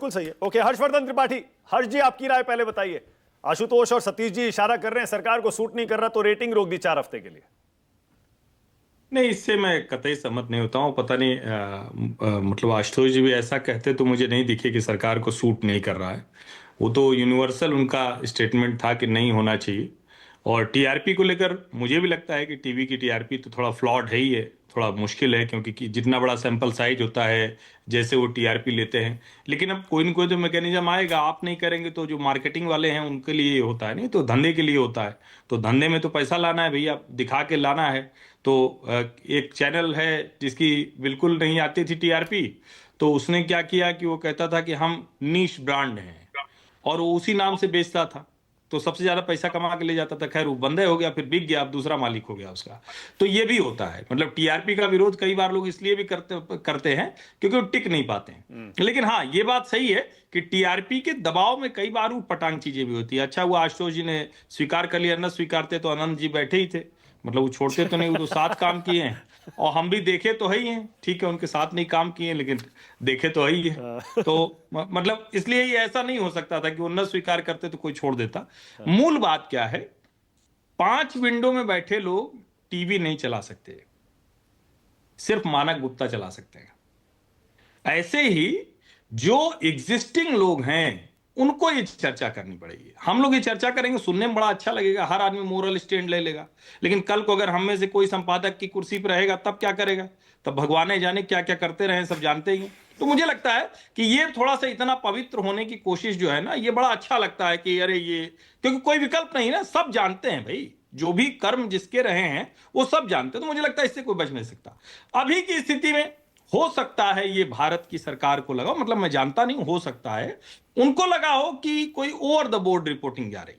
बिल्कुल सही है। ओके, हर्षवर्धन त्रिपाठी, हर्ष जी आपकी राय पहले बताइए। आशुतोष और सतीश जी इशारा कर रहे हैं सरकार को सूट नहीं कर रहा तो रेटिंग रोक दी 4 हफ्ते के लिए। नहीं, इससे मैं कतई सहमत नहीं होता हूँ। पता नहीं मतलब आशुतोष जी भी ऐसा कहते तो मुझे नहीं दिखे कि सरकार को सूट नहीं कर रहा है। वो तो यूनिवर्सल उनका स्टेटमेंट था कि नहीं होना चाहिए। और टीआरपी को लेकर मुझे भी लगता है कि टीवी की टीआरपी तो थोड़ा फ्लॉड है ही है, थोड़ा मुश्किल है, क्योंकि जितना बड़ा सैंपल साइज होता है जैसे वो टीआरपी लेते हैं। लेकिन अब कोई ना कोई तो मैकेनिज्म आएगा, आप नहीं करेंगे तो जो मार्केटिंग वाले हैं उनके लिए ये होता है, नहीं तो धंधे के लिए होता है। तो धंधे में तो पैसा लाना है भैया, दिखा के लाना है। तो एक चैनल है जिसकी बिल्कुल नहीं आती थी टीआरपी, तो उसने क्या किया कि वो कहता था कि हम नीश ब्रांड हैं, और वो उसी नाम से बेचता था, तो सबसे ज्यादा पैसा कमा के ले जाता था। खैर वो बंद हो गया, फिर बिक गया, अब दूसरा मालिक हो गया उसका। तो ये भी होता है, मतलब टीआरपी का विरोध कई बार लोग इसलिए भी करते करते हैं क्योंकि वो टिक नहीं पाते हैं। लेकिन हाँ, ये बात सही है कि टीआरपी के दबाव में कई बार वो पटांग चीजें भी होती है। अच्छा हुआ आशुतोष जी ने स्वीकार कर लिया, न स्वीकारते तो आनंद जी बैठे ही थे। मतलब वो छोड़ते तो नहीं, वो तो साथ काम किए हैं, और हम भी देखे तो है ही हैं। ठीक है, उनके साथ नहीं काम किए लेकिन देखे तो है ही है। तो मतलब इसलिए ये ऐसा नहीं हो सकता था कि वो न स्वीकार करते तो कोई छोड़ देता। मूल बात क्या है, 5 विंडो में बैठे लोग टीवी नहीं चला सकते, सिर्फ मानक गुप्ता चला सकते हैं। ऐसे ही जो एग्जिस्टिंग लोग हैं उनको ये चर्चा करनी पड़ेगी। हम लोग ये चर्चा करेंगे, सुनने में बड़ा अच्छा लगेगा, हर आदमी मोरल स्टैंड ले लेगा। लेकिन कल को अगर हम में से कोई संपादक की कुर्सी पर रहेगा तब क्या करेगा? तब भगवान जाने क्या क्या करते रहे, सब जानते ही हैं। तो मुझे लगता है कि ये थोड़ा सा इतना पवित्र होने की कोशिश जो है ना, ये बड़ा अच्छा लगता है कि अरे ये, क्योंकि कोई विकल्प नहीं ना, सब जानते हैं भाई, जो भी कर्म जिसके रहे हैं वो सब जानते हैं। तो मुझे लगता है इससे कोई बच नहीं सकता। अभी की स्थिति में हो सकता है ये भारत की सरकार को लगा, मतलब मैं जानता नहीं, हो सकता है उनको लगा हो कि कोई ओवर द बोर्ड रिपोर्टिंग जा रही,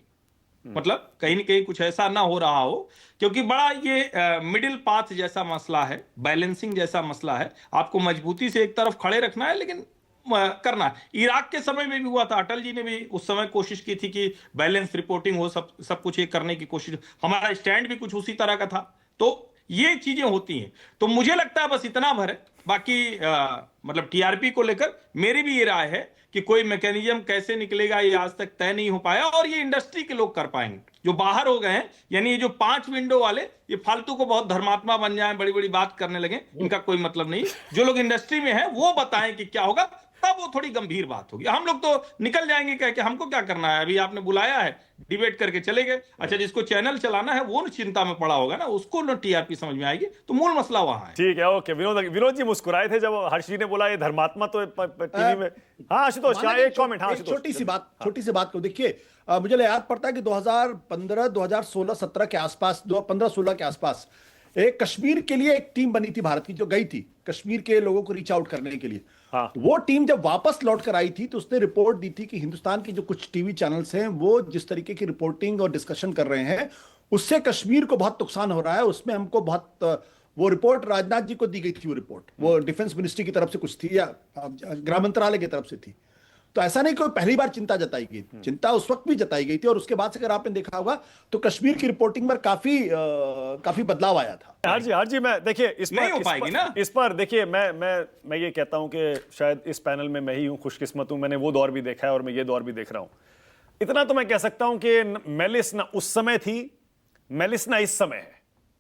मतलब कहीं ना कहीं कुछ ऐसा ना हो रहा हो, क्योंकि बड़ा ये मिडिल पाथ जैसा मसला है, बैलेंसिंग जैसा मसला है। आपको मजबूती से एक तरफ खड़े रखना है, लेकिन करना है। इराक के समय में भी हुआ था, अटल जी ने भी उस समय कोशिश की थी कि बैलेंस रिपोर्टिंग हो, सब सब कुछ ये करने की कोशिश, हमारा स्टैंड भी कुछ उसी तरह का था। तो ये चीजें होती हैं। तो मुझे लगता है बस इतना भर है। बाकी मतलब टीआरपी को लेकर मेरी भी ये राय है कि कोई मैकेनिज्म कैसे निकलेगा ये आज तक तय नहीं हो पाया, और ये इंडस्ट्री के लोग कर पाएंगे जो बाहर हो गए हैं। यानी ये जो 5 विंडो वाले, ये फालतू को बहुत धर्मात्मा बन जाएं, बड़ी बड़ी बात करने लगे, इनका कोई मतलब नहीं। जो लोग इंडस्ट्री में हैं वो बताएं कि क्या होगा, तब वो थोड़ी गंभीर बात होगी। हम लोग तो निकल जाएंगे कह के, हमको क्या करना है, अभी आपने बुलाया है डिबेट करके चले गए। अच्छा, जिसको चैनल चलाना है वो चिंता में पड़ा होगा ना, उसको ना टीआरपी समझ में आएगी। तो मूल मसला वहां है। ठीक है, ओके। विनोद जी मुस्कुराए थे जब हर्ष जी ने बोला ये धर्मात्मा, तो टीवी में। हाँ आशुतोष, यहाँ एक कमेंट। हाँ, छोटी सी बात को देखिए, मुझे याद पड़ता है कि 2015 2016 17 के आसपास, 2015-16 के आसपास एक कश्मीर के लिए एक टीम बनी थी भारत की, जो गई थी कश्मीर के लोगों को रीच आउट करने के लिए। हाँ। वो टीम जब वापस लौट कर आई थी तो उसने रिपोर्ट दी थी कि हिंदुस्तान की जो कुछ टीवी चैनल्स हैं वो जिस तरीके की रिपोर्टिंग और डिस्कशन कर रहे हैं उससे कश्मीर को बहुत नुकसान हो रहा है। उसमें हमको बहुत, वो रिपोर्ट राजनाथ जी को दी गई थी। वो रिपोर्ट वो डिफेंस मिनिस्ट्री की तरफ से कुछ थी या गृह मंत्रालय की तरफ से थी। तो ऐसा नहीं कि पहली बार चिंता जताई गई, चिंता उस वक्त भी जताई गई थी। और उसके बाद से अगर आपने देखा होगा तो कश्मीर की रिपोर्टिंग पर काफी बदलाव आया था। हर जी मैं देखिए नहीं हो पाएगी ना इस पर देखिए, मैं ये कहता हूं कि शायद इस पैनल में मैं ही हूं खुशकिस्मत हूं, मैंने वो दौर भी देखा है और मैं ये दौर भी देख रहा हूं। इतना तो मैं कह सकता हूं कि मेलिस ना उस समय थी, मेलिस ना इस समय है।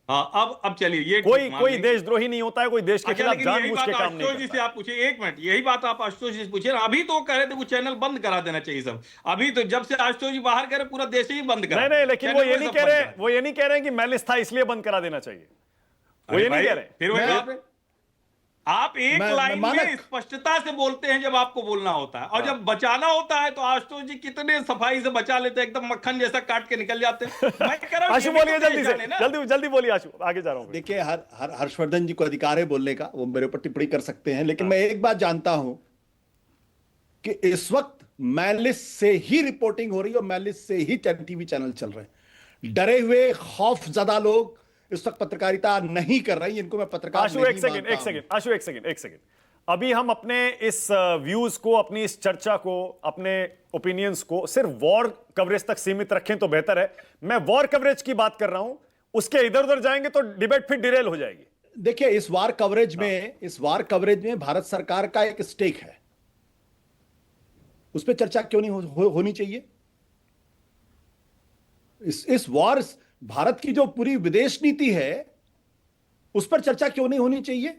हाँ, अब चलिए, ये कोई देशद्रोही नहीं होता है, कोई देश के खिलाफ जानबूझ के काम नहीं करता। से आप पूछे, एक मिनट, यही बात आप आशुतोष जी से पूछे ना। अभी तो कह रहे थे वो चैनल बंद करा देना चाहिए सब। अभी तो जब से आशुतोष जी बाहर कह रहे पूरा देश ही बंद करा। नहीं, लेकिन वो ये नहीं कह रहे कि मेलिस था इसलिए बंद करा देना चाहिए, वो ये नहीं कह रहे। फिर आप एक लाइन में स्पष्टता से बोलते हैं जब आपको बोलना होता है, और जब बचाना होता है तो आशुतोष जी कितने सफाई से बचा लेते हैं, एकदम मक्खन जैसा काट के निकल जाते हैं। मैं कह रहा हूं आशु बोलिए, जल्दी बोलिए आशु, आगे जा रहा हूं। देखिए, हर्षवर्धन जी को अधिकार है बोलने का, वो मेरे ऊपर टिप्पणी कर सकते हैं, लेकिन मैं एक बात जानता हूं कि इस वक्त मैलिस से ही रिपोर्टिंग हो रही है और मैलिस से ही टीवी चैनल चल रहे हैं। डरे हुए खौफजदा लोग इस वक्त पत्रकारिता नहीं कर रही। इनको मैं पत्रकार आशु एक सेकंड। अभी हम अपने इस व्यूज को, अपनी इस चर्चा को, अपने ओपिनियंस को सिर्फ वॉर कवरेज तक सीमित रखें तो बेहतर है। मैं वॉर कवरेज की बात कर रहा हूं, उसके इधर उधर जाएंगे तो डिबेट फिर डिरेल हो जाएगी। देखिए, इस वार कवरेज में भारत सरकार का एक स्टेक है। उस पर चर्चा क्यों नहीं होनी चाहिए? इस वॉर, भारत की जो पूरी विदेश नीति है उस पर चर्चा क्यों नहीं होनी चाहिए?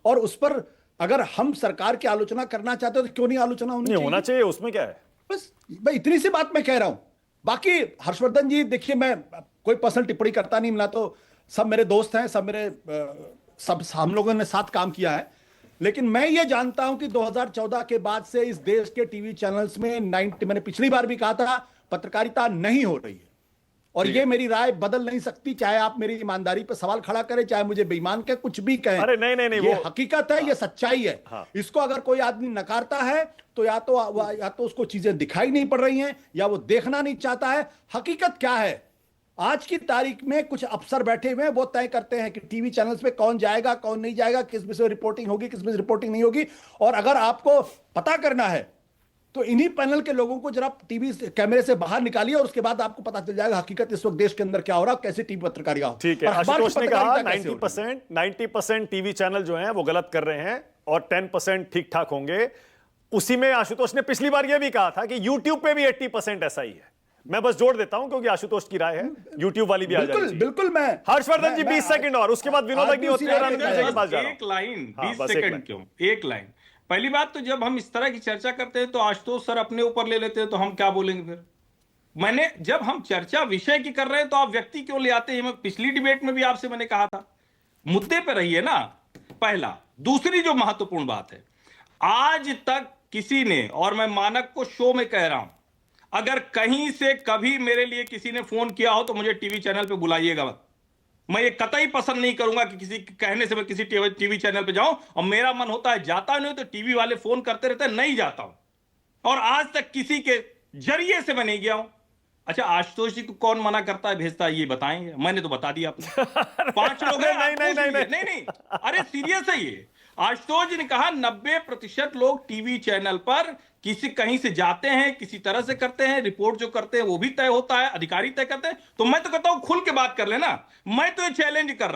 और उस पर अगर हम सरकार की आलोचना करना चाहते हो तो क्यों नहीं आलोचना होनी चाहिए? होना चाहिए, उसमें क्या है? बस मैं इतनी सी बात मैं कह रहा हूं। बाकी हर्षवर्धन जी देखिए, मैं कोई पर्सनल टिप्पणी करता नहीं, मिला तो सब मेरे दोस्त हैं, सब मेरे सब हम लोगों ने साथ काम किया है। लेकिन मैं ये जानता हूं कि 2014 के बाद से इस देश के टीवी चैनल्स में मैंने पिछली बार भी कहा था, पत्रकारिता नहीं हो रही है। और ये मेरी राय बदल नहीं सकती, चाहे आप मेरी ईमानदारी पर सवाल खड़ा करें, चाहे मुझे बेईमान के कुछ भी कहें। अरे नहीं, ये हकीकत है, ये सच्चाई है। हाँ। इसको अगर कोई आदमी नकारता है तो या तो उसको चीजें दिखाई नहीं पड़ रही हैं, या वो देखना नहीं चाहता है। हकीकत क्या है? आज की तारीख में कुछ अफसर बैठे हुए हैं, वो तय करते हैं कि टीवी चैनल्स पे कौन जाएगा, कौन नहीं जाएगा, किस में से रिपोर्टिंग होगी, किस में से रिपोर्टिंग नहीं होगी। और अगर आपको पता करना है तो इन्हीं पैनल के लोगों को जरा टीवी कैमरे से बाहर निकालिए, और उसके बाद आपको पता चल जाएगा हकीकत इस वक्त देश के अंदर क्या हो रहा है, कैसे टीवी पत्रकारिता हो। ठीक है, और अखबार की आशुतोष ने कहा पत्रकारिता कैसे हो रही है। 90% टीवी चैनल जो हैं वो गलत कर रहे हैं और 10% ठीक ठाक होंगे। उसी में आशुतोष ने पिछली बार यह भी कहा था कि यूट्यूब पे भी 80% ऐसा ही है। मैं बस जोड़ देता हूं क्योंकि आशुतोष की राय है, यूट्यूब वाली भी आ जाएगी। बिल्कुल बिल्कुल। मैं हर्षवर्धन जी 20 सेकंड और उसके बाद विनोद अग्निहोत्री और आनंद विजय के पास जा रहा हूं। एक लाइन, हाँ, 20 बस एक सेकंड लाइन। क्यों? एक लाइन। पहली बात तो जब हम इस तरह की चर्चा करते हैं तो आशुतोष सर अपने ऊपर ले लेते हैं, तो हम क्या बोलेंगे फिर? जब हम चर्चा विषय की कर रहे हैं तो आप व्यक्ति क्यों ले आते हैं? मैं पिछली डिबेट में भी आपसे मैंने कहा था, मुद्दे पे रहिए ना। पहला। दूसरी जो महत्वपूर्ण बात है, आज तक किसी ने, और मैं मानक को शो में कह रहा हूं, अगर कहीं से कभी मेरे लिए किसी ने फोन किया हो तो मुझे टीवी चैनल पे बुलाइएगा मत। मैं ये कतई पसंद नहीं करूंगा कि किसी के कहने से मैं किसी टीवी चैनल पे जाऊं, और मेरा मन होता है जाता नहीं तो टीवी वाले फोन करते रहते हैं, नहीं जाता हूं। और आज तक किसी के जरिए से मैं नहीं गया हूं। अच्छा, आशुतोष जी को कौन मना करता है, भेजता है, ये बताएंगे? मैंने तो बता दिया आपने। 5 लोग हैं। नहीं, अरे सीरियस है ये। आशुतोष जी ने कहा 90% लोग टीवी चैनल पर कहीं से जाते हैं, किसी तरह से करते हैं, रिपोर्ट जो करते हैं वो भी तय होता है, अधिकारी तय करते हैं। तो मैं तो कहता हूं खुल के बात कर लेना। मैं तो ये चैलेंज कर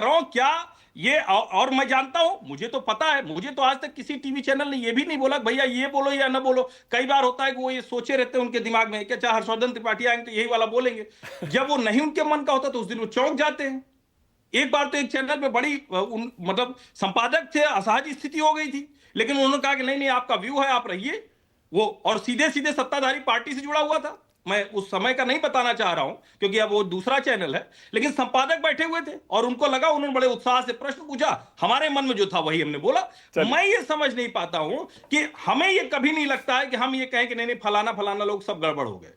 रहा हूं, क्या ये, और मैं जानता हूं, मुझे तो पता है, मुझे तो आज तक किसी टीवी चैनल ने ये भी नहीं बोला भैया ये बोलो या ना बोलो। कई बार होता है कि वो ये सोचे रहते हैं उनके दिमाग में, क्या चाहे हर्षवर्धन त्रिपाठी आएंगे तो यही वाला बोलेंगे। जब वो नहीं उनके मन का होता तो उस दिन वो चौंक जाते हैं। एक बार तो एक चैनल पे बड़ी मतलब संपादक थे, असहज स्थिति हो गई थी, लेकिन उन्होंने कहा कि नहीं आप व्यू है, आप रहिए वो, और सीधे सीधे सत्ताधारी पार्टी से जुड़ा हुआ था। मैं उस समय का नहीं बताना चाह रहा हूं क्योंकि अब वो दूसरा चैनल है, लेकिन संपादक बैठे हुए थे और उनको लगा, उन्होंने बड़े उत्साह से प्रश्न पूछा, हमारे मन में जो था वही हमने बोला। मैं ये समझ नहीं पाता हूं कि हमें ये कभी नहीं लगता है कि हम ये कहें कि नहीं फलाना लोग सब गड़बड़ हो गए।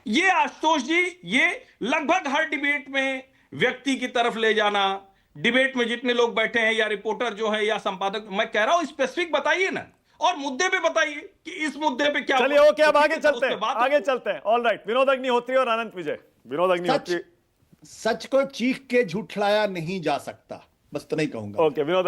ये आशुतोष जी, ये लगभग हर डिबेट में व्यक्ति की तरफ ले जाना, डिबेट में जितने लोग बैठे हैं या रिपोर्टर जो है या संपादक, मैं कह रहा हूं स्पेसिफिक बताइए ना, और मुद्दे पे बताइए कि इस मुद्दे पे क्या। चलिए ओके, अब आगे चलते हैं। ऑल राइट, विनोद अग्निहोत्री और अनंत विजय। विनोद अग्निहोत्री। सच को चीख के झूठलाया नहीं जा सकता, बस तो नहीं कहूंगा। ओके, विनोद